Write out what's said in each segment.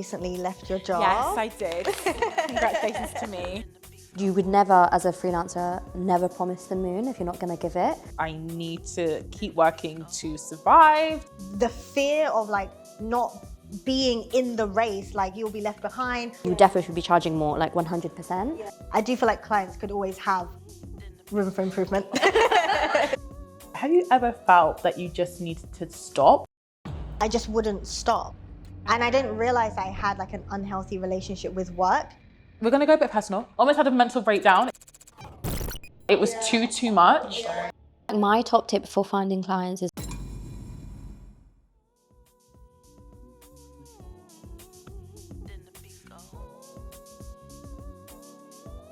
recently left your job. Yes, I did. Congratulations to me. You would never, as a freelancer, never promise the moon if you're not going to give it. I need to keep working to survive. The fear of like not being in the race, like you'll be left behind. You definitely should be charging more, like 100%. I do feel like clients could always have room for improvement. Have you ever felt that you just needed to stop? I just wouldn't stop. And I didn't realize I had like an unhealthy relationship with work. We're gonna go a bit personal. Almost had a mental breakdown. It was too much. My top tip for finding clients is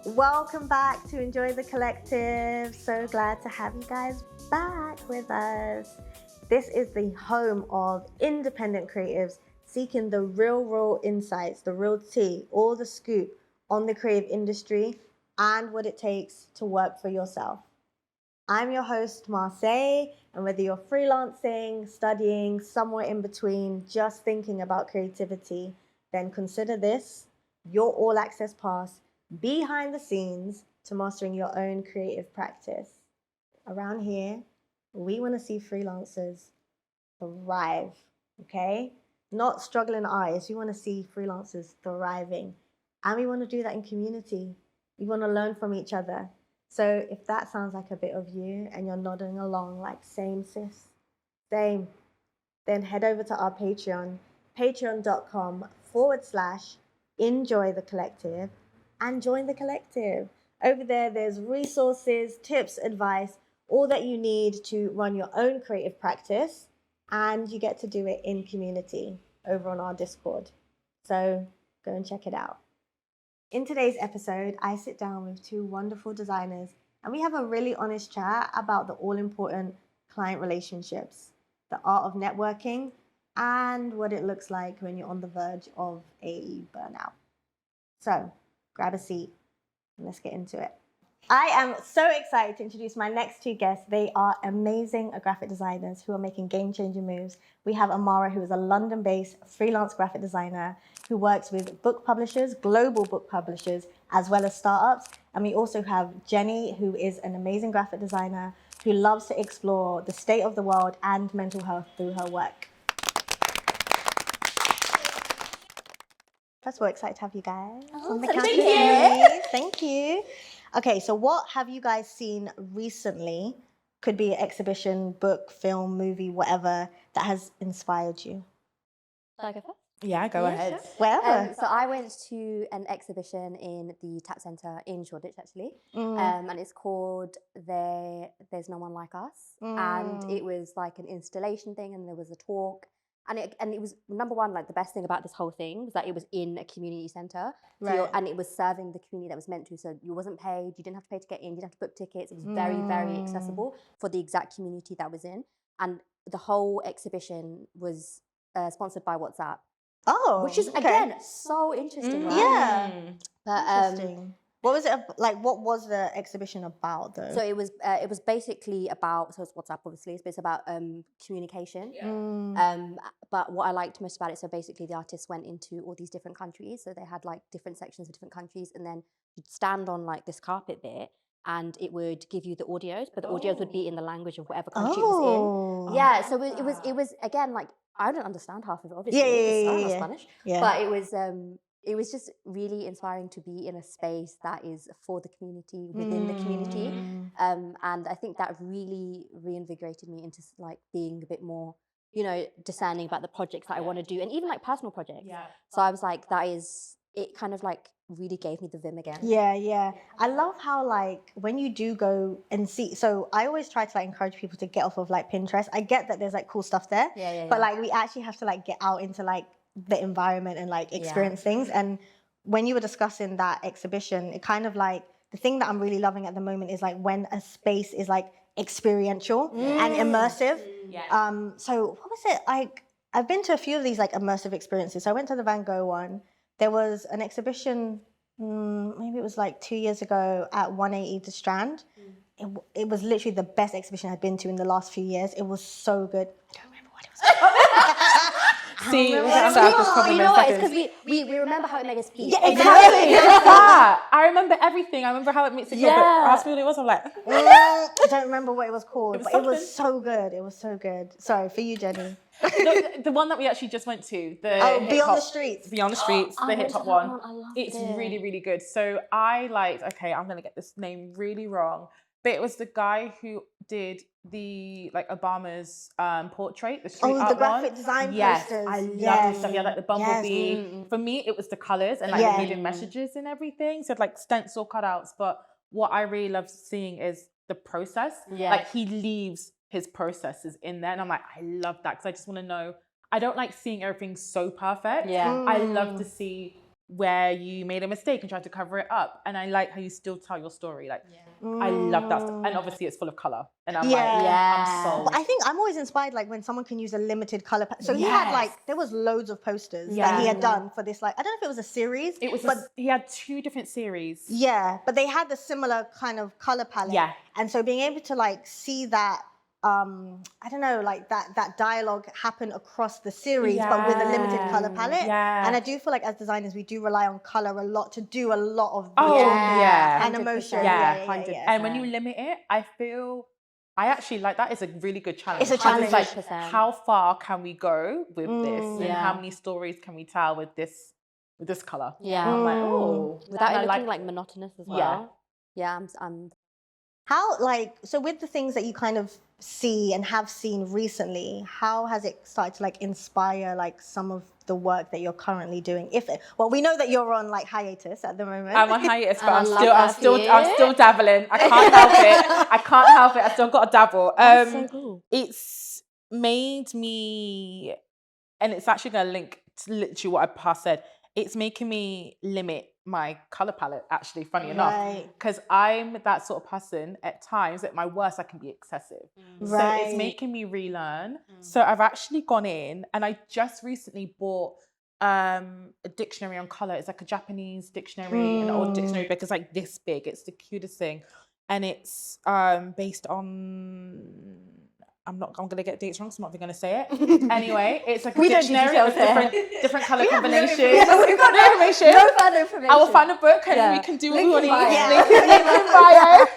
Welcome back to Enjoy the Collective. So glad to have you guys back with us. This is the home of independent creatives seeking the real raw insights, the real tea, all the scoop on the creative industry and what it takes to work for yourself. I'm your host, Marseille, and whether you're freelancing, studying, somewhere in between, just thinking about creativity, then consider this your all-access pass behind the scenes to mastering your own creative practice. Around here, we want to see freelancers thrive, okay? Not struggling eyes. We want to see freelancers thriving. And we want to do that in community. We want to learn from each other. So if that sounds like a bit of you and you're nodding along like same sis, same, then head over to our Patreon, patreon.com/Enjoy the Collective, and join the collective. Over there, there's resources, tips, advice, all that you need to run your own creative practice, and you get to do it in community over on our Discord. So go and check it out. In today's episode, I sit down with two wonderful designers, and we have a really honest chat about the all-important client relationships, the art of networking, and what it looks like when you're on the verge of a burnout. So grab a seat and let's get into it. I am so excited to introduce my next two guests. They are amazing graphic designers who are making game-changing moves. We have Amara, who is a London-based freelance graphic designer who works with book publishers, global book publishers, as well as startups. And we also have Jenny, who is an amazing graphic designer who loves to explore the state of the world and mental health through her work. First of all, excited to have you guys on the couch with me. Thank you. Okay, so what have you guys seen recently? Could be an exhibition, book, film, movie, whatever, that has inspired you. Shall I go first? Yeah, go ahead. Sure. Wherever. So I went to an exhibition in the Tap Centre in Shoreditch, actually, and it's called There's No One Like Us, and it was like an installation thing, and there was a talk, and it was, number one, like the best thing about this whole thing was that it was in a community centre, so and it was serving the community that was meant to, so you wasn't paid, you didn't have to pay to get in, you didn't have to book tickets, it was very, very accessible for the exact community that was in, and the whole exhibition was sponsored by WhatsApp. Oh, which is again so interesting, right? Yeah. But Interesting. What was it like? What was the exhibition about, though? so it was basically about, so it's WhatsApp obviously, but it's about communication. But what I liked most about it, so basically the artists went into all these different countries, so they had like different sections of different countries, and then you'd stand on like this carpet bit, and it would give you the audios, but the audios would be in the language of whatever country it was in. Yeah, so it was again, like, I don't understand half of it, obviously. I don't know Spanish. Yeah. But it was just really inspiring to be in a space that is for the community, within the community. And I think that really reinvigorated me into like being a bit more, you know, discerning about the projects that I want to do, and even like personal projects. Yeah. So I was like, it kind of like really gave me the vim again. Yeah. I love how like when you do go and see, so I always try to like encourage people to get off of like Pinterest. I get that there's like cool stuff there, but like we actually have to like get out into like the environment and like experience things. And when you were discussing that exhibition, it kind of like, the thing that I'm really loving at the moment is like when a space is like experiential and immersive. So what was it like? I've been to a few of these like immersive experiences. So I went to the Van Gogh one. There was an exhibition, maybe it was like 2 years ago at 180 The Strand. It was literally the best exhibition I'd been to in the last few years. It was so good. I don't remember what it was called. See, remember we'll get what onto it this was. problem You in know a what? It's second. because we remember how it made us feel. Yeah, Exactly. It's that. I remember everything. I remember how it makes you feel. But Yeah. ask me what it was. I'm like, I don't remember what it was called, was but it was something. so good. It was so good. Sorry for you, Jenny. the one that we actually just went to. The Oh, hip Beyond hop- the Streets. Beyond the Streets, I the went hip to hop that one. one. I loved It's it. really, really good. So I liked, okay, I'm going to get this name really wrong, but it was the guy who did the, like, Obama's portrait, the street Oh, art the graphic one. design Yes, posters. I loved Yes. his stuff. He had, like, the Yes. bumblebee. For me, it was the colours and, like, Yeah. the hidden messages and everything. So, like, stencil cutouts. But what I really love seeing is the process. Yeah. Like, he leaves his processes in there. And I'm like, I love that because I just want to know. I don't like seeing everything so perfect. Yeah. I love to see where you made a mistake and tried to cover it up. And I like how you still tell your story. Like, I love that stuff. And obviously it's full of colour. And I'm like, Yeah. I'm sold. But I think I'm always inspired, like, when someone can use a limited color. So he had, like, there was loads of posters that he had done for this, like, I don't know if it was a series. It was, but he had 2 different series. yeah, but they had the similar kind of color palette. Yeah. And so being able to, like, see that, I don't know, like that dialogue happen across the series, but with a limited color palette. Yeah. And I do feel like as designers, we do rely on color a lot to do a lot of Oh, visual yeah. and emotion. Yeah, 100%. And when you limit it, I actually like that is a really good challenge. It's a Because challenge. like, 100%. how far can we go with this? And Yeah. how many stories can we tell with this color? Yeah. And I'm like, oh. Without and it I looking like monotonous as well. Yeah. Yeah, I'm How, like, so with the things that you kind of see and have seen recently, how has it started to, like, inspire, like, some of the work that you're currently doing? Well, we know that you're on, like, hiatus at the moment. I'm on hiatus, but And I love that I'm still dabbling. I can't help it. I can't help it. I still got to dabble. That's so cool. It's made me, and it's actually going to link to literally what I past said. It's making me limit my color palette, actually, funny enough, because I'm that sort of person at times. At my worst, I can be excessive. So it's making me relearn. So I've actually gone in and I just recently bought a dictionary on color. It's like a Japanese dictionary, an old dictionary book. It's like this big. It's the cutest thing. And it's based on, I'm going to get dates wrong, so I'm not even going to say it. Anyway, it's like a dictionary with different color combinations. No information. No further information. I will find a book and we can do what we want to Link use. Link in bio.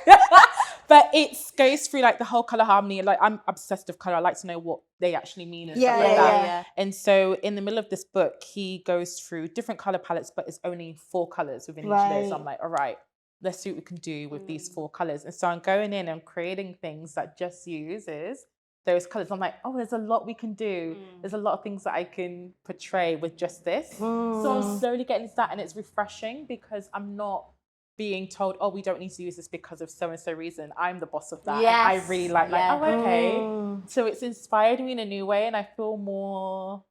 But it goes through like the whole color harmony. Like, I'm obsessed with color. I like to know what they actually mean and stuff like that. Yeah. And so in the middle of this book, he goes through different color palettes, but it's only 4 colors within each of those. So I'm like, all right, let's see what we can do with these 4 colors. And so I'm going in and creating things that just uses those colors. I'm like, oh, there's a lot we can do. There's a lot of things that I can portray with just this. So I'm slowly getting into that, and it's refreshing because I'm not being told, oh, we don't need to use this because of so-and-so reason. I'm the boss of that. Yes. And I really like, Yeah. oh, okay. So it's inspired me in a new way, and I feel more,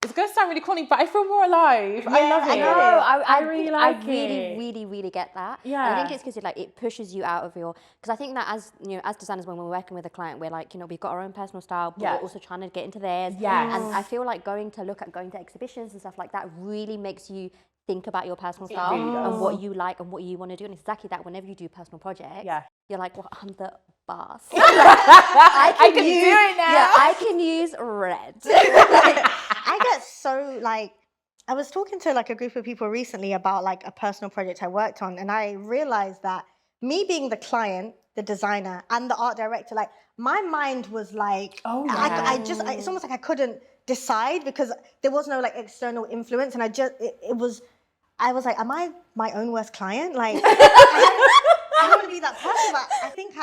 it's going to sound really corny, but I feel more alive. I love it. I know. I really like I it. really get that. Yeah. And I think it's because like it pushes you out of your, because I think that as you know, as designers, when we're working with a client, we're like, you know, we've got our own personal style, but we're also trying to get into theirs. Yes. And I feel like going to exhibitions and stuff like that really makes you think about your personal style really does. and what you like and what you want to do. And exactly that, whenever you do personal projects, you're like, well, I'm the boss. I can do it now. Yeah, I can use red. I get so, like, I was talking to, like, a group of people recently about, like, a personal project I worked on, and I realized that me being the client, the designer, and the art director, like, my mind was like, it's almost like I couldn't decide because there was no, like, external influence, and I was like, am I my own worst client? Like, I don't want to be that person, but I think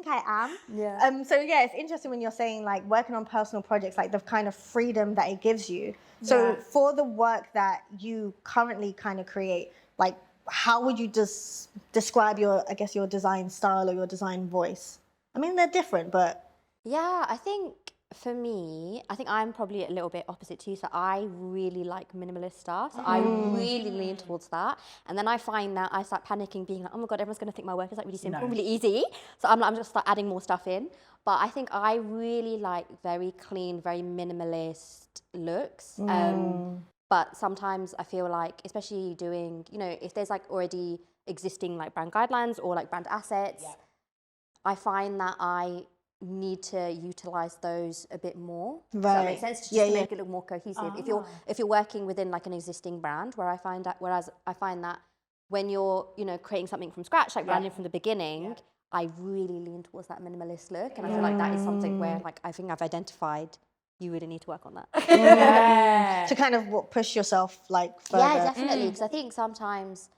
I am. Yeah. So yeah, it's interesting when you're saying, like, working on personal projects, like the kind of freedom that it gives you. So for the work that you currently kind of create, like, how would you describe your design style or your design voice? I mean, they're different, but yeah, I think for me, I think I'm probably a little bit opposite to you. So I really like minimalist stuff. So I really lean towards that. And then I find that I start panicking, being like, oh my God, everyone's going to think my work is like really simple, really easy. So I'm just start adding more stuff in. But I think I really like very clean, very minimalist looks. But sometimes I feel like, especially doing, you know, if there's like already existing like brand guidelines or like brand assets, I find that I need to utilize those a bit more. Right. Does that make sense? Just to make it look more cohesive. If you're working within like an existing brand, whereas I find that when you're, you know, creating something from scratch, like branding from the beginning, I really lean towards that minimalist look, and I feel like that is something where, like, I think I've identified you really need to work on that. To kind of push yourself like further. Yeah, definitely. Because I think sometimes,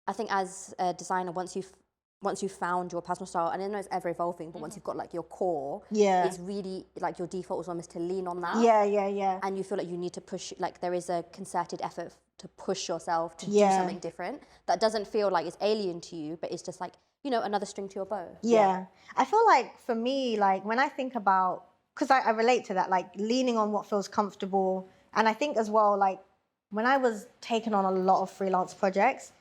as a designer, once you've found your personal style, and I know it's ever evolving, but once you've got like your core, it's really like your default is almost to lean on that. Yeah. And you feel like you need to push, like there is a concerted effort to push yourself to do something different that doesn't feel like it's alien to you, but it's just like, you know, another string to your bow. Yeah. I feel like for me, like when I think about, because I relate to that, like leaning on what feels comfortable. And I think as well, like when I was taking on a lot of freelance projects,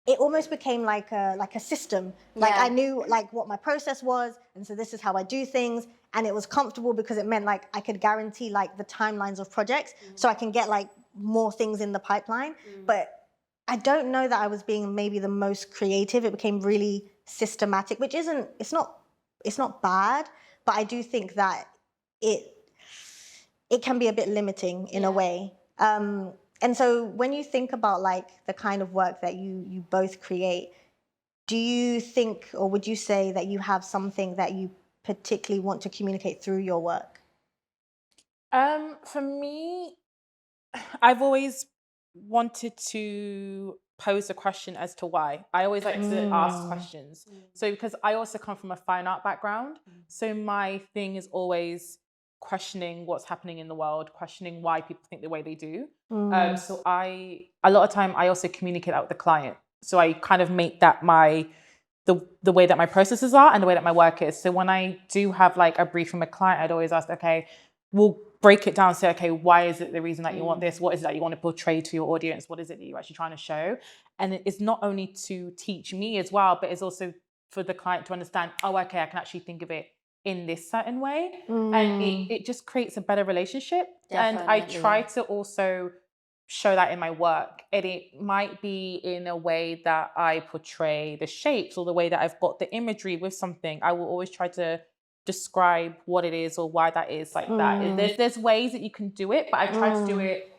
it almost became like a system. Like I knew like what my process was, and so this is how I do things. And it was comfortable because it meant like I could guarantee like the timelines of projects, so I can get like more things in the pipeline. But I don't know that I was being maybe the most creative. It became really systematic, which it's not bad, but I do think that it can be a bit limiting in a way. And so when you think about like the kind of work that you both create, do you think, or would you say that you have something that you particularly want to communicate through your work? For me, I've always wanted to pose a question as to why. I always like to ask questions. So because I also come from a fine art background, so my thing is always questioning what's happening in the world, questioning why people think the way they do. So a lot of time I also communicate out with the client. So I kind of make that the way that my processes are and the way that my work is. So when I do have like a brief from a client, I'd always ask, okay, we'll break it down, say, okay, why is it the reason that you want this? What is it that you want to portray to your audience? What is it that you're actually trying to show? And it's not only to teach me as well, but it's also for the client to understand, oh, okay, I can actually think of it in this certain way. And it just creates a better relationship. Definitely. And I try to also show that in my work. And it might be in a way that I portray the shapes or the way that I've got the imagery with something. I will always try to describe what it is or why that is like that. There's ways that you can do it, but I try to do it.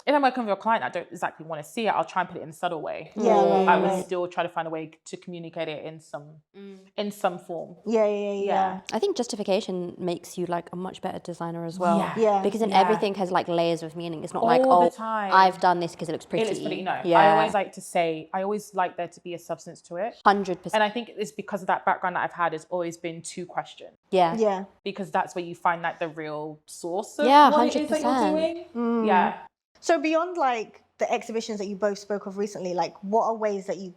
If I'm working with a client, I don't exactly want to see it. I'll try and put it in a subtle way. I would still try to find a way to communicate it in some form. Yeah. I think justification makes you like a much better designer as well. Because then everything has like layers of meaning. It's not like, oh, I've done this because it looks pretty. It looks pretty. No, I always like to say, I always like there to be a substance to it. 100%. And I think it's because of that background that I've had has always been to question. Yeah. Because that's where you find like the real source of what 100%. it is that you're doing. Yeah. So beyond like the exhibitions that you both spoke of recently, like what are ways that you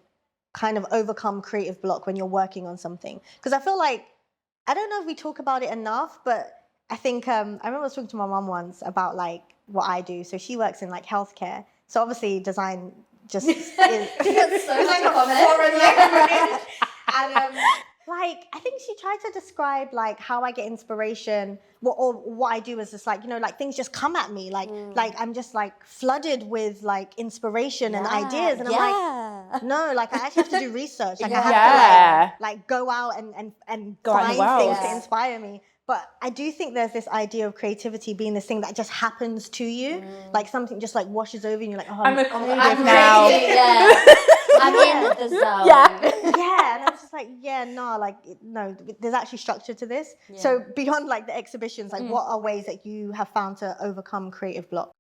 kind of overcome creative block when you're working on something? Because I feel like, I don't know if we talk about it enough, but I think, I remember I was talking to my mum once about like what I do. So she works in like healthcare. So obviously design just is it's like a foreign language. And like, I think she tried to describe like how I get inspiration, or what I do is just like, you know, like things just come at me, like I'm just like flooded with like inspiration and ideas, and I'm like, no, like I actually have to do research, like I have to like go out and find things to inspire me. But I do think there's this idea of creativity being this thing that just happens to you, like something just like washes over you, and you're like, oh, I'm creative now. I'm in the zone. Yeah, and I was just like, no, there's actually structure to this. So beyond like the exhibitions, like what are ways that you have found to overcome creative block?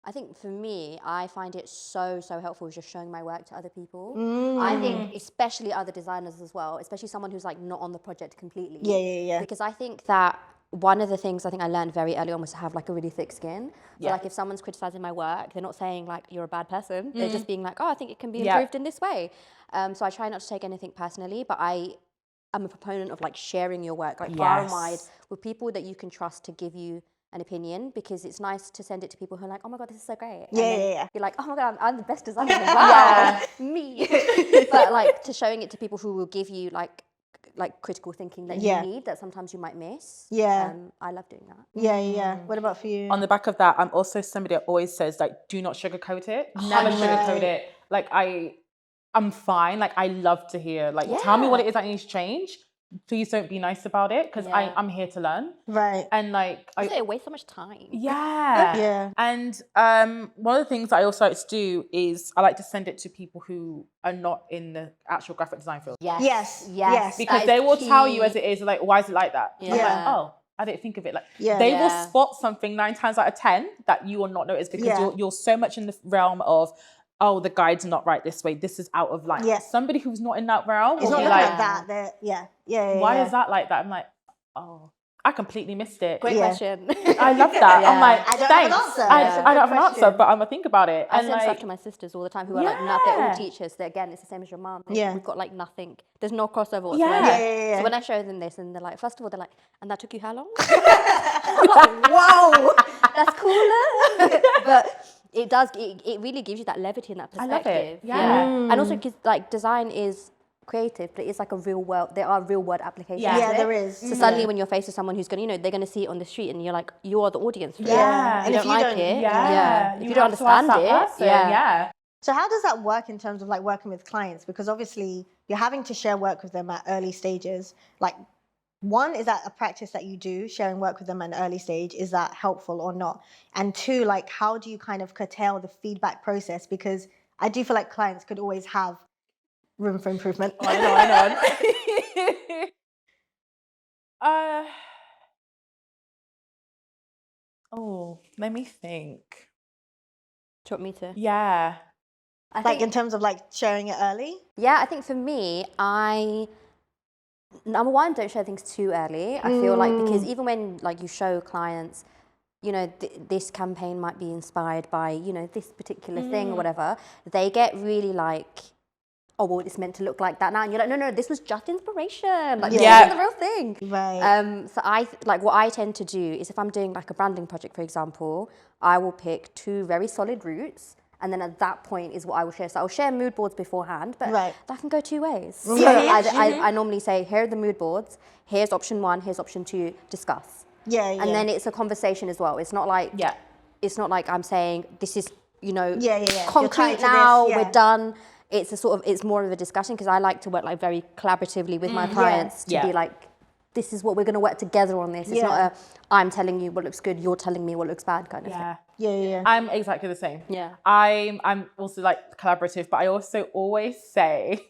I think for me, I find it so helpful just showing my work to other people. I think especially other designers as well, especially someone who's like not on the project completely. Yeah. Because I think that one of the things I think I learned very early on was to have like a really thick skin. So like if someone's criticizing my work, they're not saying like you're a bad person. They're just being like, oh, I think it can be improved in this way. So I try not to take anything personally, but I'm a proponent of like sharing your work like far and wide with people that you can trust to give you an opinion, because it's nice to send it to people who are like, oh my God, this is so great. Yeah. You're like, oh my God, I'm the best designer. Wow, me. But like to showing it to people who will give you like critical thinking that you need, that sometimes you might miss. I love doing that. Yeah. What about for you? On the back of that, I'm also somebody that always says like, do not sugarcoat it. Never sugarcoat it. Like I'm fine. Like I love to hear, like, tell me what it is that needs to change. please don't be nice about it, because I'm here to learn. Right. And like, it wastes so much time. Yeah. Yeah. And one of the things I also like to do is I like to send it to people who are not in the actual graphic design field. Yes. Because they will tell you as it is, like, why is it like that? Yeah. I'm like, oh, I didn't think of it. Like, Yeah. they will spot something 9 times out of 10 that you will not notice, because you're so much in the realm of, oh, the guide's not right this way. This is out of line. Yeah. Somebody who's not in that realm It's will not be like like, that. why is that like that? I'm like, oh, I completely missed it. Great question. I love that. I'm like, I don't thanks. have an answer. I don't have an answer, but I'm gonna think about it. I And send like, stuff to my sisters all the time who are like nothing. They're all teachers. That again, it's the same as your mum. We've got like nothing. There's no crossover whatsoever. Yeah. So when I show them this, and they're like, first of all, they're like, and that took you how long? Wow. That's cooler. But it does. It really gives you that levity and that I perspective. love it. Yeah. And also because like design is creative, but it's like a real world. There are real world applications. Yeah, to it. there is. So suddenly, when you're faced with someone who's gonna, they're gonna see it on the street, and you're like, you are the audience. For Yeah. it. And You if don't you like don't- it, if you don't have to ask understand that it, person. Yeah. So how does that work in terms of like working with clients? Because obviously you're having to share work with them at early stages. Like, one, is that a practice that you do, sharing work with them at an early stage? Is that helpful or not? And two, like, how do you kind of curtail the feedback process? Because I do feel like clients could always have room for improvement. I know. Let me think. Do you want me to? Yeah. I Like think, in terms of like sharing it early? I think for me, number one, don't share things too early. I feel like, because even when like you show clients, this campaign might be inspired by, this particular thing or whatever, they get really like, oh, well, it's meant to look like that now. And you're like, no, this was just inspiration. Like, this isn't the real thing. Right. So what I tend to do is, if I'm doing like a branding project, for example, I will pick 2 very solid routes. And then at that point is what I will share. So I'll share mood boards beforehand, but that can go 2 ways. So I normally say, here are the mood boards. Here's option 1, here's option 2, discuss. And then it's a conversation as well. It's not like, it's not like I'm saying, this is, concrete now, we're done. It's more of a discussion, because I like to work like very collaboratively with my clients to be like, this is what we're going to work together on this. It's not I'm telling you what looks good, you're telling me what looks bad kind of thing. Yeah. I'm exactly the same. Yeah. I'm also like collaborative, but I also always say,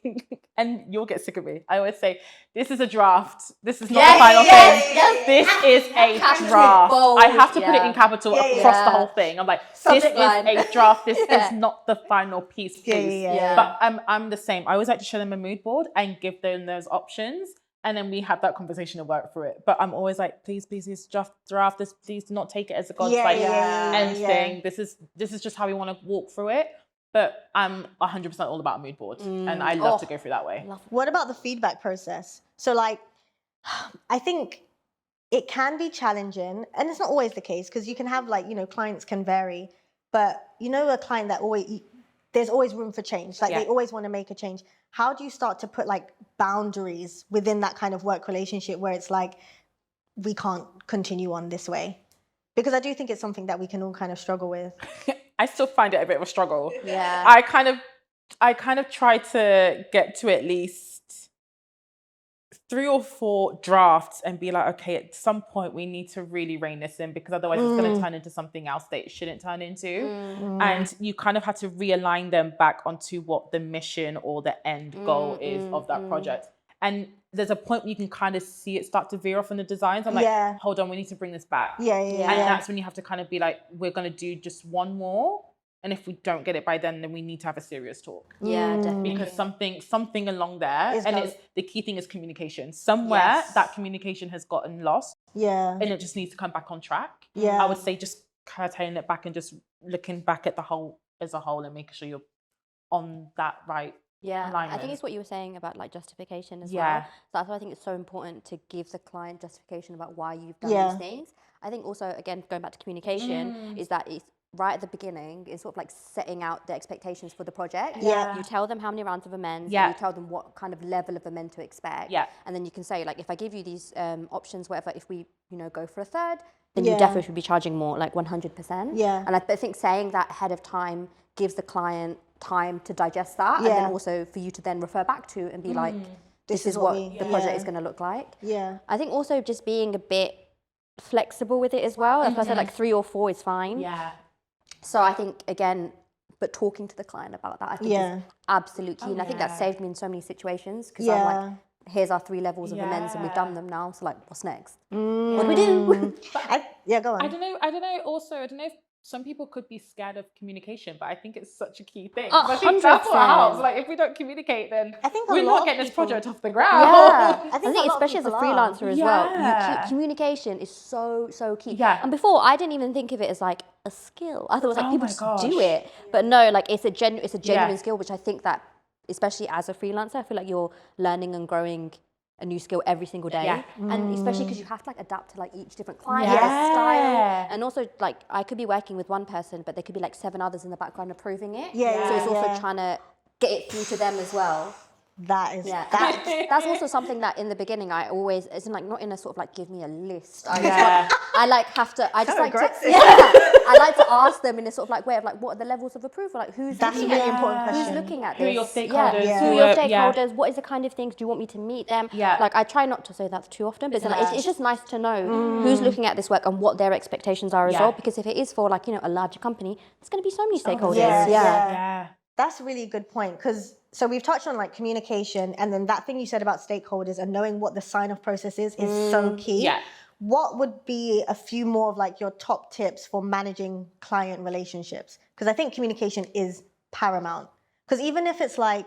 and you'll get sick of me, I always say, this is a draft. This is not the final thing. This is a draft. Bold, I have to put it in capital across the whole thing. I'm like, this is a draft. This is not the final piece, please. But I'm the same. I always like to show them a mood board and give them those options. And then we have that conversation and work through it. But I'm always like, please, draft this. Please do not take it as a God's end thing. This is just how we want to walk through it. But I'm 100% all about a mood board, and I love to go through that way. What about the feedback process? So like, I think it can be challenging, and it's not always the case, because you can have like, clients can vary, but a client that there's always room for change. Like they always want to make a change. How do you start to put like boundaries within that kind of work relationship where it's like, we can't continue on this way? Because I do think it's something that we can all kind of struggle with. I still find it a bit of a struggle. Yeah. I kind of try to get to at least 3 or 4 drafts and be like, okay, at some point we need to really rein this in, because otherwise it's going to turn into something else that it shouldn't turn into. And you kind of have to realign them back onto what the mission or the end goal is of that project. And there's a point where you can kind of see it start to veer off in the designs. I'm like, hold on, we need to bring this back. And that's when you have to kind of be like, we're going to do just one more. And if we don't get it by then we need to have a serious talk. Yeah, definitely. Because something along there, it's the key thing is communication. Somewhere that communication has gotten lost. And it just needs to come back on track. I would say just curtailing it back and just looking back at the whole as a whole and making sure you're on that right alignment. I think it's what you were saying about like justification as well. So that's why I think it's so important to give the client justification about why you've done these things. I think also, again, going back to communication, is that it's right at the beginning is sort of like setting out the expectations for the project. You tell them how many rounds of amends, you tell them what kind of level of amend to expect. And then you can say, like, if I give you these options, whatever, if we, go for a third, then you definitely should be charging more, like 100%. And I think saying that ahead of time gives the client time to digest that, and then also for you to then refer back to and be like, this is what the project is going to look like. Yeah. I think also just being a bit flexible with it as well. If I said like 3 or 4 is fine. Yeah. So I think, again, but talking to the client about that, I think is absolute key. And I think that saved me in so many situations because I'm like, here's our 3 levels of amends and we've done them now. So like, what's next? What do we do? Go on. I don't know. Also, I don't know if some people could be scared of communication, but I think it's such a key thing. 100%. I think that's what helps. Like, if we don't communicate, then I think we're not getting this project off the ground. Yeah, I think especially as a freelancer as well, communication is so key. Yeah. And before, I didn't even think of it as like a skill. I thought it was like people just do gosh. it, but no, like it's a genuine skill, which I think that, especially as a freelancer, I feel like you're learning and growing a new skill every single day. Yeah. And especially because you have to like adapt to like each different client, style. And also like I could be working with one person, but there could be like 7 others in the background approving it. So it's also trying to get it through to them as well. That is That's also something that in the beginning I always, it's in like not in a sort of like give me a list. I like have to. I just like to. I like to ask them in a sort of like way of like, what are the levels of approval? Like who's That's looking a really at, important question. who's looking at Who are this? your stakeholders? Who are your stakeholders? What is the kind of things? Do you want me to meet them? Like I try not to say that too often, but it's just nice to know who's looking at this work and what their expectations are as well. Because if it is for like a larger company, there's going to be so many stakeholders. That's a really good point because so we've touched on like communication and then that thing you said about stakeholders and knowing what the sign-off process is so key. Yeah. What would be a few more of like your top tips for managing client relationships? Because I think communication is paramount. Because even if it's like,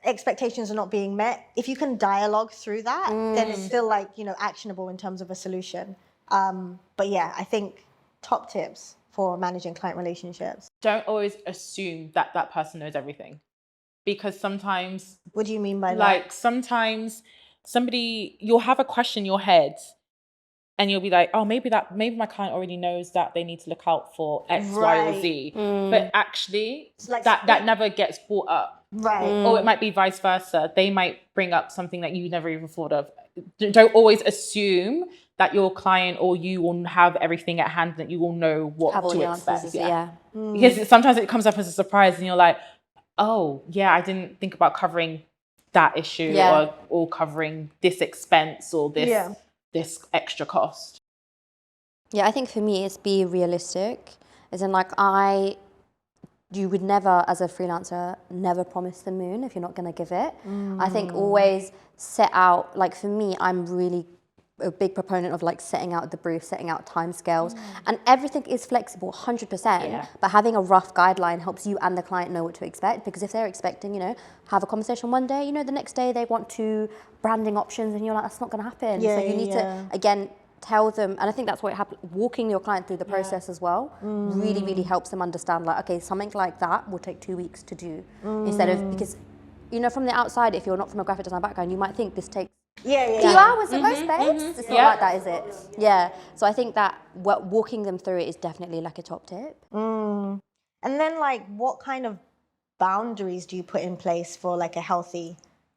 expectations are not being met, if you can dialogue through that, then it's still like, actionable in terms of a solution. But yeah, I think top tips for managing client relationships. Don't always assume that that person knows everything, because sometimes. What do you mean by that? Like sometimes you'll have a question in your head, and you'll be like, oh, maybe my client already knows that they need to look out for X, Y, or Z. But actually, like that never gets brought up. Right. Or it might be vice versa. They might bring up something that you never even thought of. Don't always assume that your client or you will have everything at hand, that you will know what to expect. Because sometimes it comes up as a surprise and you're like, oh, yeah, I didn't think about covering that issue or covering this expense or this extra cost. Yeah, I think for me, it's be realistic. As in like you would never, as a freelancer, never promise the moon if you're not going to give it. I think always set out, like for me, I'm really a big proponent of like setting out the brief, setting out timescales, and everything is flexible, 100%. But having a rough guideline helps you and the client know what to expect. Because if they're expecting, have a conversation one day, the next day they want to branding options, and you're like, that's not going to happen. So you need to again tell them, and I think that's what happens. Walking your client through the process as well really helps them understand. Like, okay, something like that will take 2 weeks to do instead of because from the outside, if you're not from a graphic design background, you might think this takes. A few hours at most, babes. It's not like that, is it? Yeah. So I think that walking them through it is definitely like a top tip. And then like what kind of boundaries do you put in place for like a healthy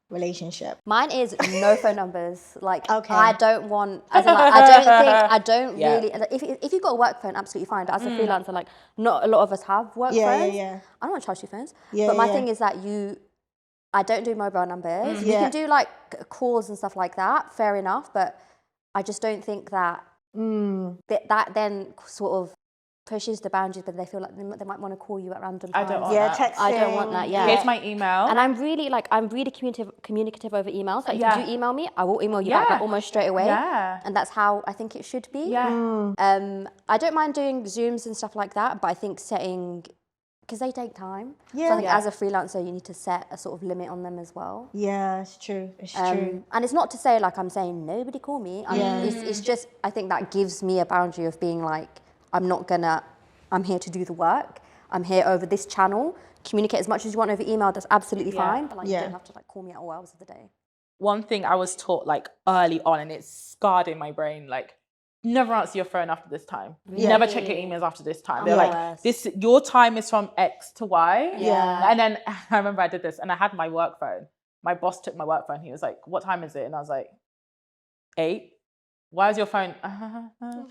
relationship? Mine is no phone numbers. Like, okay. I don't want, really, if you've got a work phone, absolutely fine. But as a freelancer, like not a lot of us have work phones. I don't want to charge you phones. But my thing is that I don't do mobile numbers. You can do like calls and stuff like that, fair enough. But I just don't think that that then sort of pushes the boundaries, but they feel like they might want to call you at random times. I don't want that. Texting. I don't want that. Here's my email. And I'm really communicative over emails. Like if you do email me, I will email you back like, almost straight away. And that's how I think it should be. I don't mind doing Zooms and stuff like that, but I think because they take time. So I think as a freelancer, you need to set a sort of limit on them as well. Yeah, it's true. It's true. And it's not to say like I'm saying nobody call me. It's just I think that gives me a boundary of being like, I'm here to do the work. I'm here over this channel. Communicate as much as you want over email. That's absolutely fine. But like, you don't have to like call me at all hours of the day. One thing I was taught like early on, and it's scarred in my brain, like never answer your phone after this time. Never check your emails after this time. They're like, your time is from X to Y. And then I remember I did this and I had my work phone. My boss took my work phone. He was like, what time is it? And I was like, 8. Why is your phone?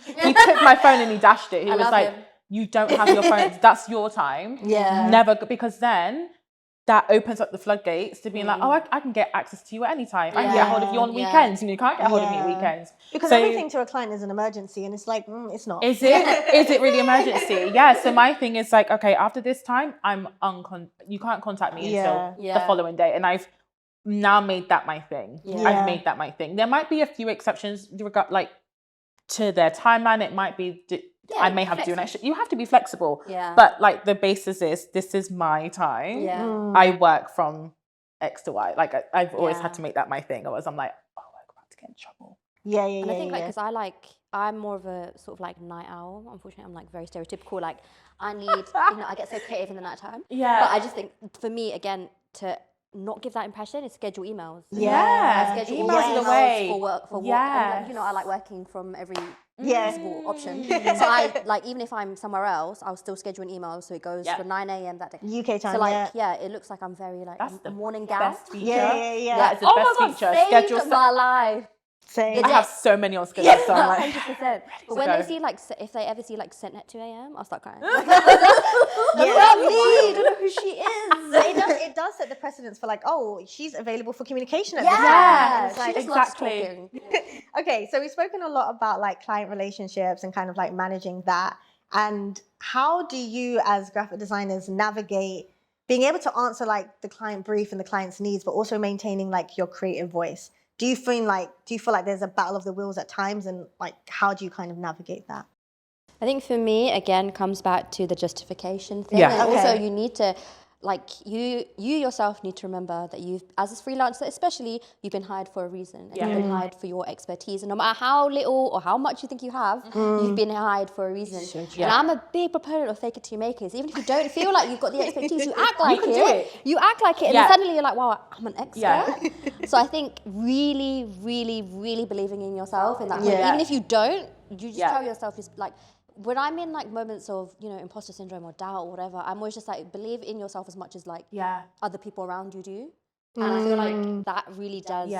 He took my phone and he dashed it. He was like, you don't have your phone. That's your time. Never, because then that opens up the floodgates to being like, oh, I can get access to you at any time. I can get a hold of you on weekends. You can't get a hold of me at weekends. Because everything to a client is an emergency, and it's like, it's not. Is it? Is it really emergency? Yeah. So my thing is like, okay, after this time, you can't contact me until the following day. And I've now made that my thing. I've made that my thing. There might be a few exceptions like to their timeline. It might be... I may have to do an extra. You have to be flexible. But like the basis is, this is my time. I work from X to Y. Like I've always had to make that my thing. Otherwise I'm like, oh, I'm about to get in trouble. And I think because I'm more of a sort of like night owl. Unfortunately, I'm like very stereotypical. Like I need, I get so creative in the nighttime. But I just think for me, again, to not give that impression is schedule emails. Schedule emails the way for work. I like working from every possible option. So I like, even if I'm somewhere else, I'll still schedule an email so it goes for 9 a.m. that day. UK time. So like, it looks like I'm very like a morning gal. Best feature. That's the best feature. Schedule my life. Same. I have so many on schedule, so I'm like, 100%. But when they see like, if they ever see like sent at 2 a.m, I'll start crying. I don't know who she is. It does set the precedence for like, oh, she's available for communication at this time. It's like, exactly. Okay, so we've spoken a lot about like client relationships and kind of like managing that. And how do you as graphic designers navigate being able to answer like the client brief and the client's needs, but also maintaining like your creative voice? Do you feel like there's a battle of the wills at times, and like how do you kind of navigate that? I think for me, again, comes back to the justification thing. Yeah. And also you need to, like, you yourself need to remember that as a freelancer, especially, you've been hired for a reason. And you've been hired for your expertise. And no matter how little or how much you think you have, you've been hired for a reason. And I'm a big proponent of fake it till you make it. So even if you don't feel like you've got the expertise, you act like You act like it. And then suddenly you're like, wow, I'm an expert. So I think really, really, really believing in yourself in that moment. Even if you don't, you just tell yourself, just like, when I'm in like moments of, imposter syndrome or doubt or whatever, I'm always just like, believe in yourself as much as like other people around you do. And I feel like that really does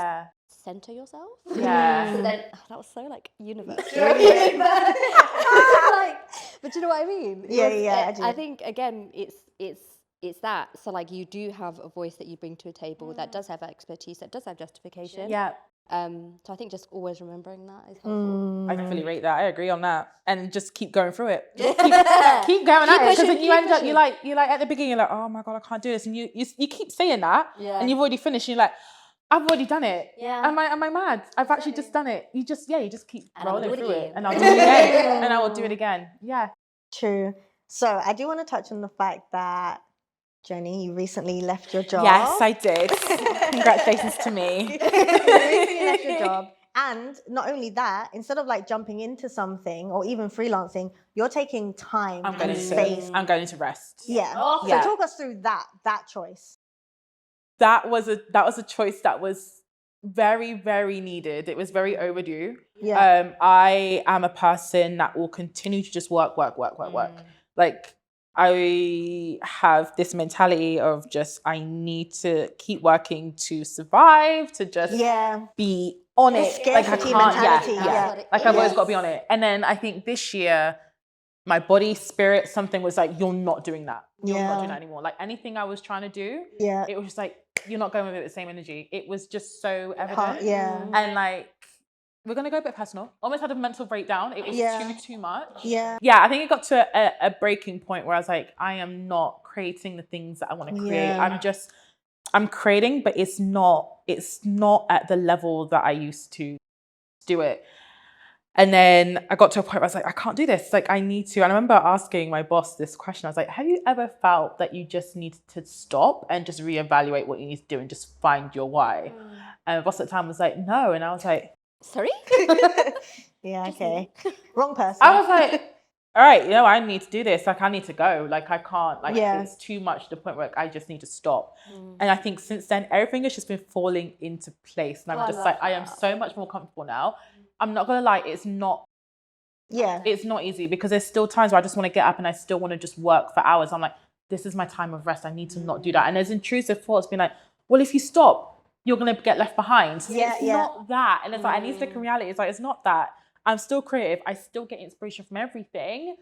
center yourself. So then, that was so like universe. But you know what I mean? I do. I think again, it's that. So like you do have a voice that you bring to a table that does have expertise, that does have justification. So I think just always remembering that is helpful. I fully rate that. I agree on that. And just keep going through it. Keep going at it. Because then you end up, you like at the beginning, you're like, oh my God, I can't do this. And you keep saying that. And you've already finished. And you're like, I've already done it. Am I mad? I've actually just done it. You just keep rolling through it. And I'll do it again. And I will do it again. Yeah. True. So I do want to touch on the fact that, Jenny, you recently left your job. Yes, I did. Congratulations to me. You recently left your job. And not only that, instead of like jumping into something or even freelancing, you're taking time and space. I'm going to rest. Yeah. So talk us through that choice. That was a choice that was very, very needed. It was very overdue. Yeah. I am a person that will continue to just work. Like, I have this mentality of just, I need to keep working to survive, to just be on it. Like I can't, like I've always got to be on it. And then I think this year, my body, spirit, something was like, you're not doing that. You're not doing that anymore. Like anything I was trying to do, it was just like, you're not going with it the same energy. It was just so evident. And like, we're going to go a bit personal. Almost had a mental breakdown. It was too much. Yeah, I think it got to a breaking point where I was like, I am not creating the things that I want to create. I'm creating, but it's not at the level that I used to do it. And then I got to a point where I was like, I can't do this. Like, I need to. And I remember asking my boss this question. I was like, have you ever felt that you just need to stop and just reevaluate what you need to do and just find your why? And my boss at the time was like, no. And I was like, sorry? Okay. Wrong person. I was like, all right, I need to do this. Like, I need to go. Like, I can't. Like, it's too much to the point where I just need to stop. And I think since then, everything has just been falling into place. And I'm just like, I am so much more comfortable now. I'm not going to lie, it's not easy because there's still times where I just want to get up and I still want to just work for hours. I'm like, this is my time of rest. I need to not do that. And there's intrusive thoughts being like, well, if you stop, you're going to get left behind. So it's not that. And it's like, I need to look in reality. It's like, it's not that. I'm still creative. I still get inspiration from everything.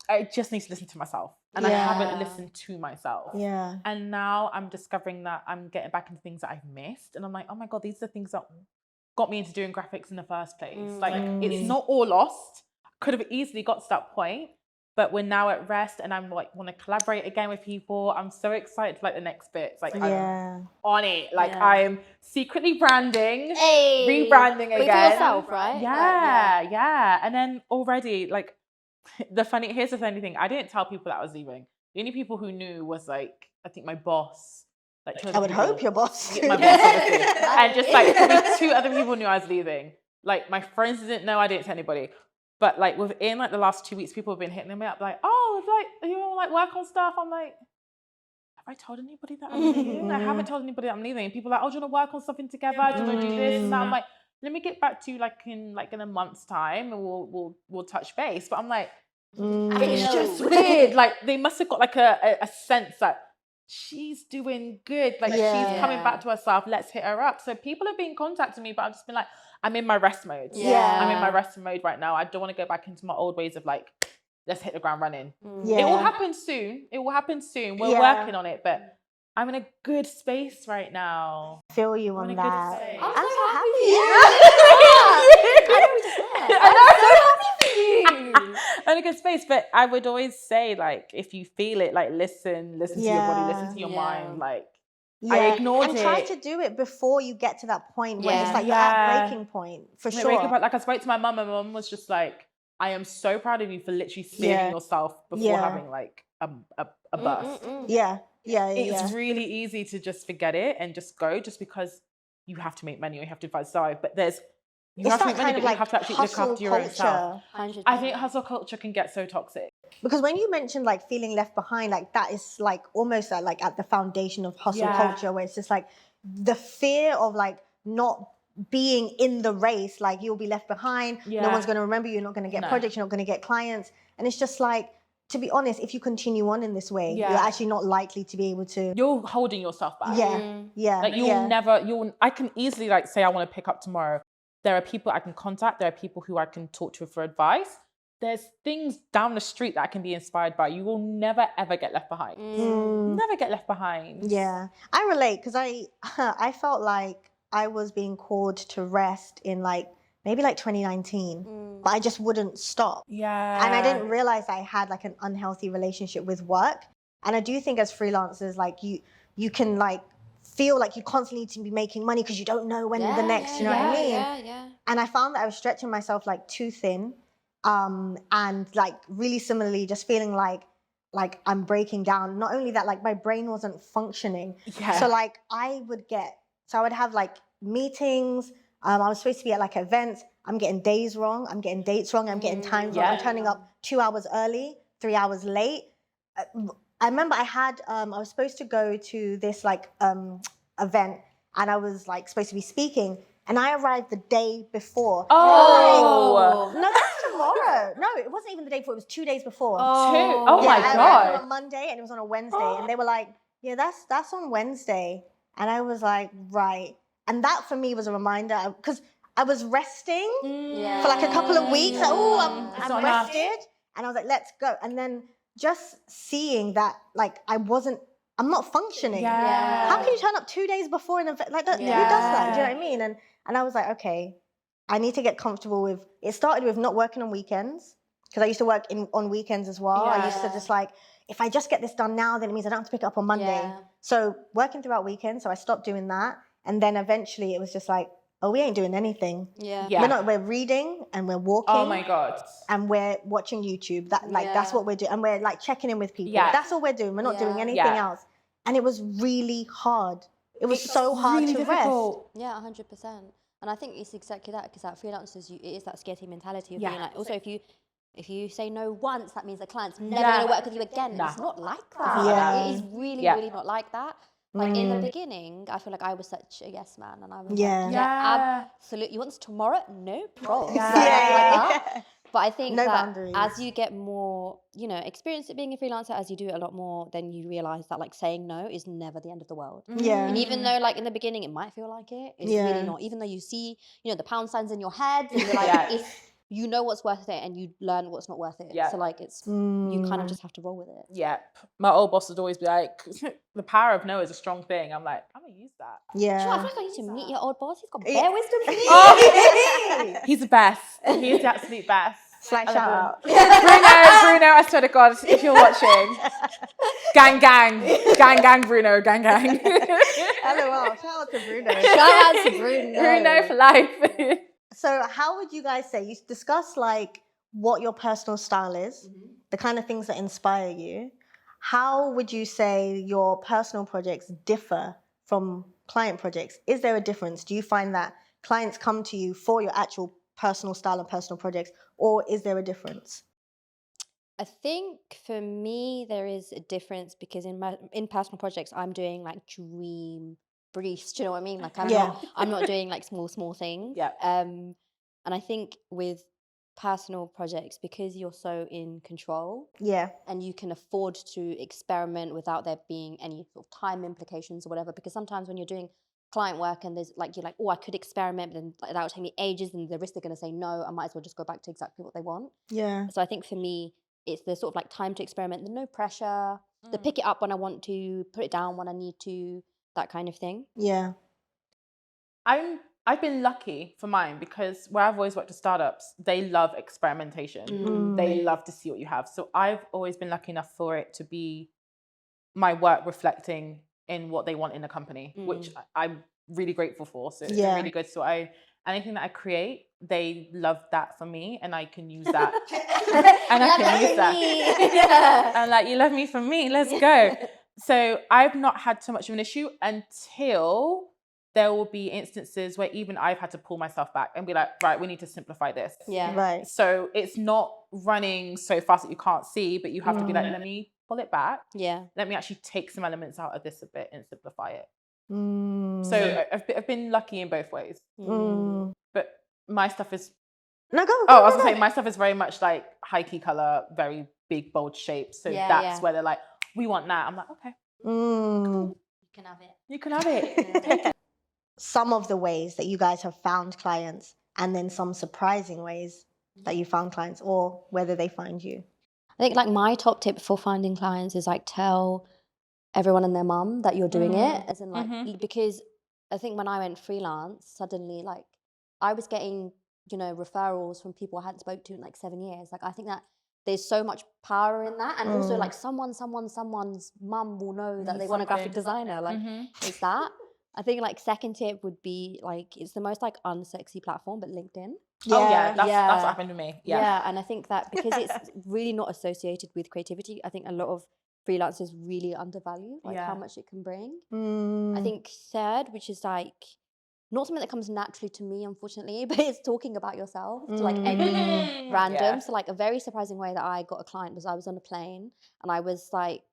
I just need to listen to myself. And I haven't listened to myself. Yeah. And now I'm discovering that I'm getting back into things that I've missed. And I'm like, oh my God, these are the things that got me into doing graphics in the first place. Like, it's not all lost. Could have easily got to that point. But we're now at rest and I'm like, want to collaborate again with people. I'm so excited for like the next bits. Like, I'm on it. Like, I'm secretly branding, rebranding again. For yourself, right? Yeah. And then already, like, here's the funny thing. I didn't tell people that I was leaving. The only people who knew was like, I think my boss. Like, I would hope your boss. My boss, obviously. And just like probably 2 other people knew I was leaving. Like, my friends didn't know. I didn't tell anybody. But like within like the last 2 weeks, people have been hitting me up like, oh, like you want to like work on stuff? I'm like, have I told anybody that I'm leaving? I haven't told anybody that I'm leaving. And people are like, oh, do you want to work on something together? Do you want to do this and that? I'm like, let me get back to you like in a month's time, and we'll touch base. But I'm like, it's just weird. Like they must have got like a sense that she's doing good. Like she's coming back to herself. Let's hit her up. So people have been contacting me, but I've just been like, I'm in my rest mode. I'm in my rest mode right now. I don't want to go back into my old ways of like, let's hit the ground running. It will happen soon. We're working on it, but I'm in a good space right now. Feel you on that. I'm so happy. I'm in a good space, but I would always say like, if you feel it, like listen to your body, listen to your mind, like. I ignored it. And try to do it before you get to that point when it's like you're at breaking point, for sure. Like I spoke to my mum, and my mum was just like, I am so proud of you for literally saving yourself before having like a burst. It's really easy to just forget it and just go just because you have to make money or you have to advise. Sorry, but you have to make money, but you have to actually look after your own self. 100%. I think hustle culture can get so toxic. Because when you mentioned like feeling left behind, like that is like almost like at the foundation of hustle culture, where it's just like the fear of like not being in the race, like you'll be left behind, no one's going to remember you, you're not going to get projects, you're not going to get clients. And it's just like, to be honest, if you continue on in this way, you're actually not likely to be able to. You're holding yourself back. Like I can easily like say I want to pick up tomorrow. There are people I can contact. There are people who I can talk to for advice. There's things down the street that I can be inspired by. You will never, ever get left behind. Never get left behind. Yeah. I relate because I felt like I was being called to rest in like, maybe like 2019, but I just wouldn't stop. Yeah. And I didn't realize I had like an unhealthy relationship with work. And I do think as freelancers, like you can like feel like you constantly need to be making money because you don't know when the next, you know what I mean? And I found that I was stretching myself like too thin. And like really similarly, just feeling like I'm breaking down. Not only that, like my brain wasn't functioning. So like I would have like meetings. I was supposed to be at like events. I'm getting days wrong. I'm getting dates wrong. I'm getting times wrong. I'm turning up 2 hours early, 3 hours late. I remember I was supposed to go to this like event, and I was like supposed to be speaking, and I arrived the day before. Oh, no, that's tomorrow. No, it wasn't even the day before. It was 2 days before. Oh my I God. arrived on a Monday, and it was on a Wednesday, and they were like, "Yeah, that's on Wednesday," and I was like, "Right." And that for me was a reminder because I was resting for like a couple of weeks. Like, I'm rested, and I was like, "Let's go." And then just seeing that, like, I'm not functioning. How can you turn up 2 days before an event? Like, who does that? Do you know what I mean? And I was like, okay, I need to get comfortable with, it started with not working on weekends, because I used to work on weekends as well. I used to just like, if I just get this done now, then it means I don't have to pick it up on Monday. So working throughout weekends, so I stopped doing that. And then eventually it was just like, oh, we ain't doing anything. We're reading and we're walking. Oh my God. And we're watching YouTube. That's what we're doing. And we're like checking in with people. That's all we're doing. We're not doing anything else. And it was really hard. It was so hard really to difficult. rest. Yeah, 100%. And I think it's exactly that, because that freelancers, it is that scarcity mentality of being like, also if you say no once, that means the client's never going to work with you again. It's not like that. It is really, really not like that. Like in the beginning, I feel like I was such a yes man, and I was like, absolutely. You want this tomorrow? No problem. But I think that as you get more, experience at being a freelancer, as you do it a lot more, then you realize that like saying no is never the end of the world. And even though like in the beginning it might feel like it's really not. Even though you see, the pound signs in your head, and you're like, you know what's worth it and you learn what's not worth it. Yeah. So like you kind of just have to roll with it. Yep. My old boss would always be like, the power of no is a strong thing. I'm like, I'm gonna use that. Yeah. Do you know, I feel like I need to meet your old boss. He's got bare wisdom for me. Oh, he's the best. He's the absolute best. Slight shout out. Bruno, I swear to God, if you're watching, gang, Bruno, gang. LOL, shout out to Bruno. Shout out to Bruno. Bruno for life. So how would you guys say, you discuss like what your personal style is, the kind of things that inspire you. How would you say your personal projects differ from client projects? Is there a difference? Do you find that clients come to you for your actual personal style and personal projects, or is there a difference? I think for me there is a difference because in personal projects I'm doing like dream briefs. Do you know what I mean? Like I'm not doing like small things. Yeah. And I think with personal projects, because you're so in control, and you can afford to experiment without there being any sort of time implications or whatever. Because sometimes when you're doing client work and there's like, you're like, oh, I could experiment, but then that would take me ages, and the risk they're going to say no, I might as well just go back to exactly what they want. Yeah. So I think for me, it's the sort of like time to experiment, the no pressure, the pick it up when I want to, put it down when I need to, that kind of thing. Yeah. I've been lucky for mine because where I've always worked at startups, they love experimentation. They love to see what you have. So I've always been lucky enough for it to be my work reflecting in what they want in a company, which I'm really grateful for. So it's been really good. So anything that I create, they love that for me, and I can use that. And I can use that. And like, you love me for me, let's go. So I've not had so much of an issue until there will be instances where even I've had to pull myself back and be like, right, we need to simplify this. Yeah. Right. So it's not running so fast that you can't see, but you have to be like, let me pull it back. Yeah. Let me actually take some elements out of this a bit and simplify it. So I've been lucky in both ways. But my stuff is... No, go. I was going to say, my stuff is very much like high key color, very big, bold shapes. So that's where they're like, we want that. I'm like, okay. Cool. You can have it. You can have it. Some of the ways that you guys have found clients, and then some surprising ways that you found clients, or whether they find you. I think like my top tip for finding clients is like tell everyone and their mum that you're doing it, as in like because I think when I went freelance, suddenly like I was getting, you know, referrals from people I hadn't spoke to in like 7 years. Like I think that there's so much power in that, and also like someone's mum will know that they want a graphic designer. Like it's that. I think like second tip would be like it's the most like unsexy platform, but LinkedIn. That's what happened to me. Yeah, and I think that because it's really not associated with creativity, I think a lot of freelancers really undervalue like how much it can bring. I think third, which is like not something that comes naturally to me, unfortunately, but it's talking about yourself to like any random. So like a very surprising way that I got a client was I was on a plane and I was like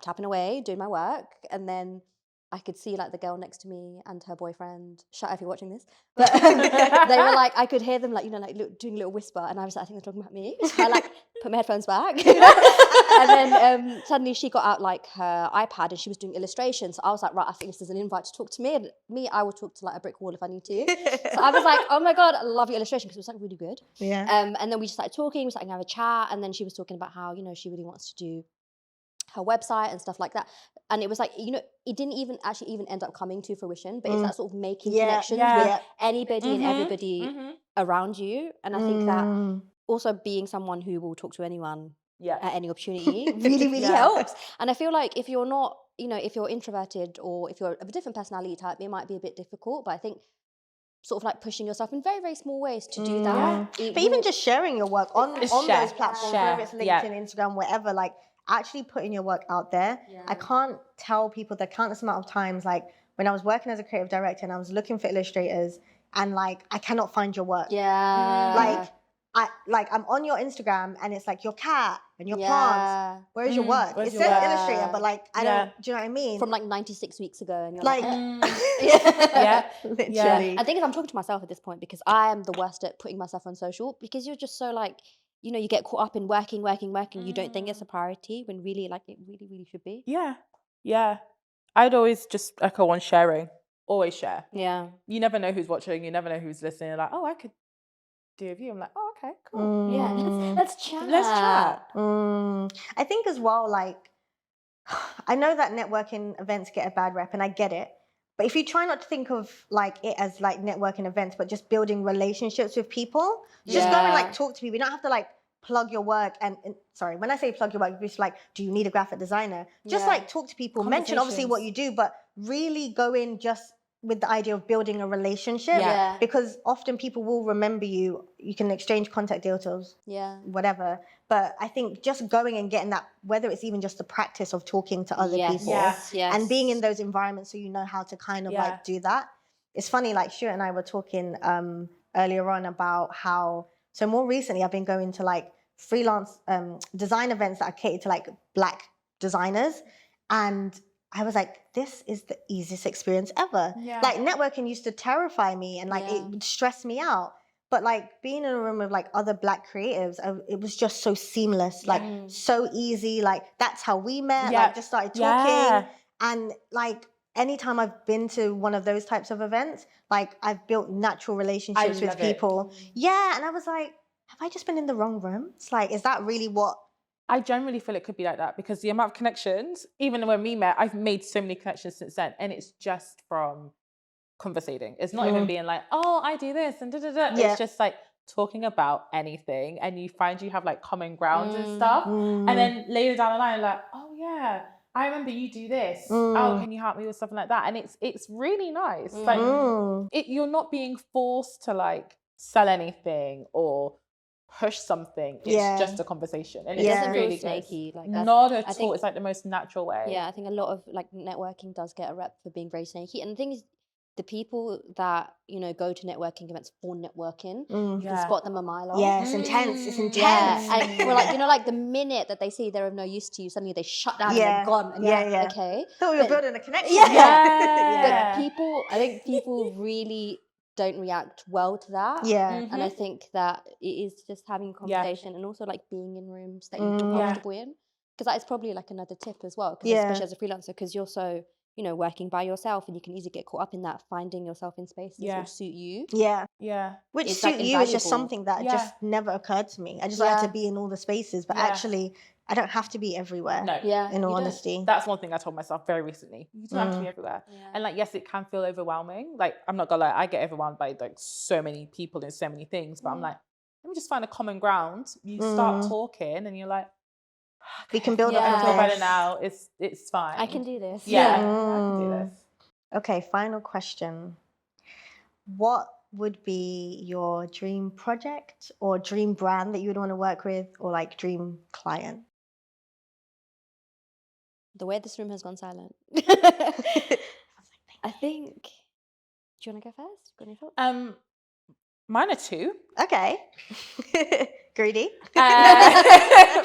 tapping away doing my work, and then I could see like the girl next to me and her boyfriend. Shut up if you're watching this. But they were like, I could hear them like, you know, like doing a little whisper, and I was like, I think they're talking about me. So I like put my headphones back, and then suddenly she got out like her iPad and she was doing illustrations. So I was like, right, I think this is an invite to talk to me. And I will talk to like a brick wall if I need to. So I was like, oh my God, I love your illustration, because it was like really good. Yeah. And then we just started talking. We started having a chat, and then she was talking about how, you know, she really wants to do her website and stuff like that. And it was like, you know, it didn't even end up coming to fruition, but it's that sort of making connections with anybody and everybody around you. And I think that also being someone who will talk to anyone at any opportunity really helps. And I feel like if you're not, you know, if you're introverted or if you're of a different personality type, it might be a bit difficult, but I think sort of like pushing yourself in very small ways to do that. But even just sharing your work on those platforms, whether it's LinkedIn, Instagram, whatever, like actually putting your work out there. I can't tell people the countless amount of times, like when I was working as a creative director and I was looking for illustrators and like, I cannot find your work. Like I'm on your Instagram and it's like your cat and your plants. Where's your work? It says illustrator, but like, I don't, do you know what I mean? From like 96 weeks ago. And you're like, literally. I think I'm talking to myself at this point, because I am the worst at putting myself on social, because you're just so like, you know, you get caught up in working. You don't think it's a priority when really, like, it really should be. Yeah. I'd always just echo on sharing. Always share. Yeah. You never know who's watching. You never know who's listening. Like, oh, I could do with you? I'm like, oh, okay, cool. Yeah, let's chat. Let's chat. I think as well, like, I know that networking events get a bad rep, and I get it. But if you try not to think of like it as like networking events, but just building relationships with people, just go and like talk to people. You don't have to like plug your work. And sorry, when I say plug your work, it's like, do you need a graphic designer? Just like talk to people, mention obviously what you do, but really go in just with the idea of building a relationship. Because often people will remember you. You can exchange contact details, whatever. But I think just going and getting that, whether it's even just the practice of talking to other people and being in those environments so you know how to kind of like do that. It's funny, like Stuart and I were talking earlier on about how, so more recently I've been going to like freelance design events that are catered to like Black designers. And I was like, this is the easiest experience ever. Like networking used to terrify me and like it would stress me out. But like being in a room with like other Black creatives, it was just so seamless, like so easy. Like that's how we met, like just started talking. And like anytime I've been to one of those types of events, like I've built natural relationships with people. And I was like, have I just been in the wrong room? It's like, is that really what? I generally feel it could be like that because the amount of connections, even when we met, I've made so many connections since then. And it's just from conversating. It's not even being like, oh, I do this and da-da-da. It's just like talking about anything. And you find you have like common grounds and stuff. And then later down the line, like, oh yeah, I remember you do this. Oh, can you help me with something like that? And it's really nice. Like you're not being forced to like sell anything or push something. It's just a conversation, and it's really snaky. Like not at all. It's like the most natural way. Yeah, I think a lot of like networking does get a rep for being very snaky, and the thing is, the people that go to networking events for networking, you can spot them a mile off. Yeah, it's intense. It's intense. And we're like, like the minute that they see they're of no use to you, suddenly they shut down and they're gone. And okay. Thought we were building a connection. But I think people really don't react well to that. And I think that it is just having conversation and also like being in rooms that you feel comfortable in, because that is probably like another tip as well, because especially as a freelancer, because you're so working by yourself, and you can easily get caught up in that, finding yourself in spaces that would suit you. Which suit you is just something that just never occurred to me. I just like to be in all the spaces, but actually I don't have to be everywhere. No. In all honesty. That's one thing I told myself very recently. You don't have to be everywhere. And like, yes, it can feel overwhelming. Like, I'm not gonna lie, I get overwhelmed by like so many people and so many things, but I'm like, let me just find a common ground. You start talking and you're like, we can build up I feel better now. It's fine. I can do this. I can do this. Okay, final question. What would be your dream project or dream brand that you would want to work with, or like dream client? The way this room has gone silent. I think. Do you want to go first? Got any thoughts? Mine are two. Okay. Greedy. Mine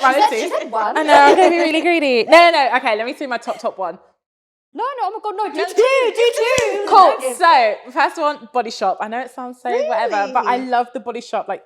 are two. She said one. I know, I'm going to be really greedy. No. Okay, let me see my top one. No, oh my God, no, do two. Cool. So, first one, Body Shop. I know it sounds so whatever, but I love the Body Shop. Like,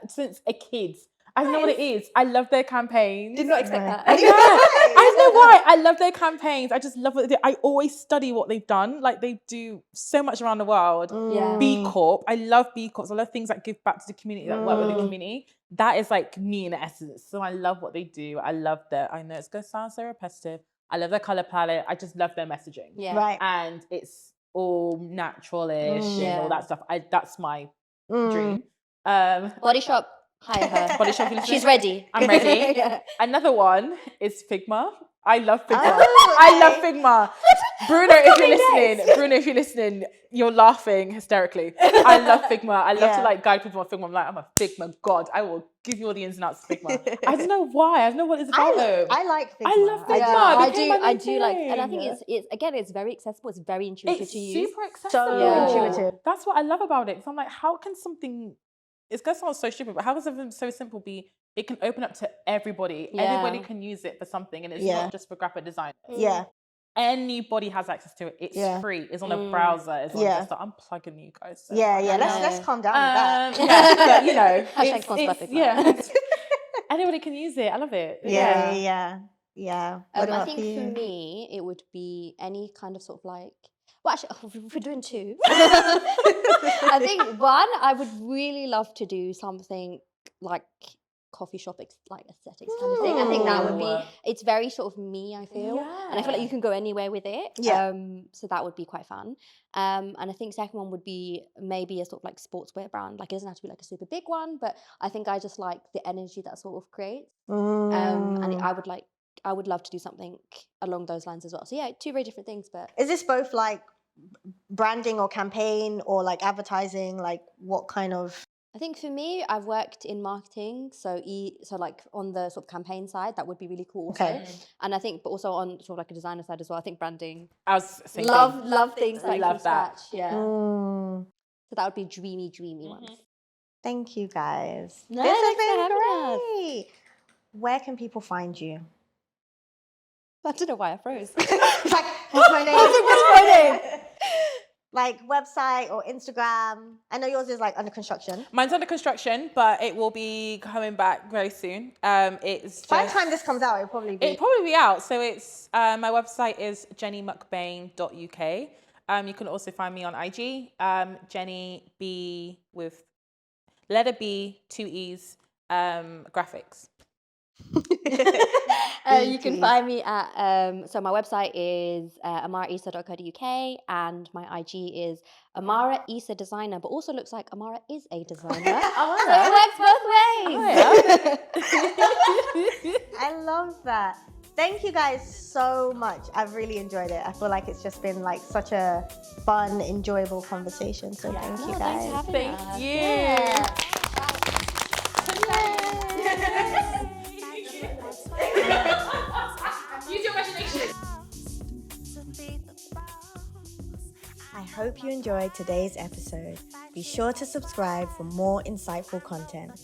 since a kid. I don't know what it is. I love their campaigns. Did not expect that. I don't know why. I love their campaigns. I just love what they do. I always study what they've done. Like, they do so much around the world. B Corp. I love B Corps. I love things that give back to the community, that work with the community. That is like me in essence. So I love what they do. I love I know it's going to sound so repetitive. I love their color palette. I just love their messaging. And it's all natural-ish and all that stuff. That's my dream. Body Shop. Hire her. Body Shop. She's ready. I'm ready. Another one is Figma. I love Figma. I love Figma. Bruno, if you're listening, you're laughing hysterically. I love Figma. I love to like guide people on Figma. I'm like, I'm a Figma god. I will give you all the ins and outs of Figma. I don't know why. I don't know what it's about though. I like Figma. I love Figma. I do like, and I think it's very accessible. It's very intuitive to use. Super accessible. So intuitive. That's what I love about it. So I'm like, how can something? It's going to sound so stupid, but how can something so simple be? It can open up to everybody. Anybody can use it for something, and it's not just for graphic designers. Anybody has access to it. It's free. It's on a browser. It's on desktop. I'm plugging you guys. So let's calm down with that. But anybody can use it. I love it. Yeah. I think for me, it would be any kind of sort of like, Well, actually, if we're doing two, I think one, I would really love to do something like coffee shop like aesthetics kind of thing. I think that would be, it's very sort of me, I feel. And I feel like you can go anywhere with it. Yeah. So that would be quite fun. And I think second one would be maybe a sort of like sportswear brand. Like it doesn't have to be like a super big one, but I think I just like the energy that sort of creates. And I would love to do something along those lines as well. So yeah, two very different things, but. Is this both like branding or campaign or like advertising? Like what kind of? I think for me, I've worked in marketing, so like on the sort of campaign side, that would be really cool also. Okay. And I think, but also on sort of like a designer side as well. I think branding. I was thinking, love things like love from that. scratch. Yeah. So that would be dreamy ones. Thank you guys. No, this thanks for has been having great. Where can people find you? I don't know why I froze. It's like, what's my name? What's my name? Like website or Instagram. I know yours is like under construction. Mine's under construction, but it will be coming back very soon. It's just, by the time this comes out, it'll probably be out. So it's my website is jennymcbain.uk. You can also find me on IG, Jenny B with letter B, 2 E's, graphics. You can find me at so my website is amaraisa.co.uk and my IG is Amara Isa Designer, but also looks like Amara is a designer. So it works both ways. I love that. Thank you guys so much. I've really enjoyed it. I feel like it's just been like such a fun, enjoyable conversation. So thank you guys. Thank you. Yeah. Use your imagination. I hope you enjoyed today's episode. Be sure to subscribe for more insightful content.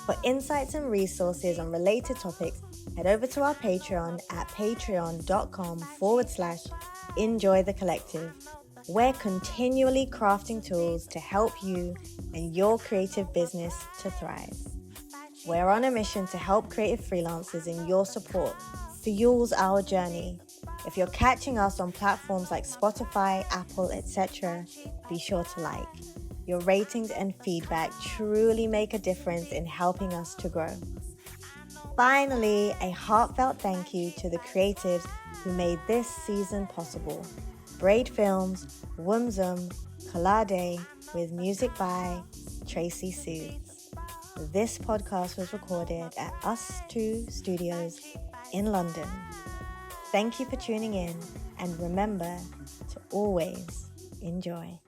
For insights and resources on related topics, head over to our Patreon at patreon.com/enjoythecollective. We're continually crafting tools to help you and your creative business to thrive. We're on a mission to help creative freelancers, and your support fuels our journey. If you're catching us on platforms like Spotify, Apple, etc., be sure to like. Your ratings and feedback truly make a difference in helping us to grow. Finally, a heartfelt thank you to the creatives who made this season possible. Braid Films, Woomzum, Collade, with music by Tracy Soothes. This podcast was recorded at Us2 Studios in London. Thank you for tuning in, and remember to always enjoy.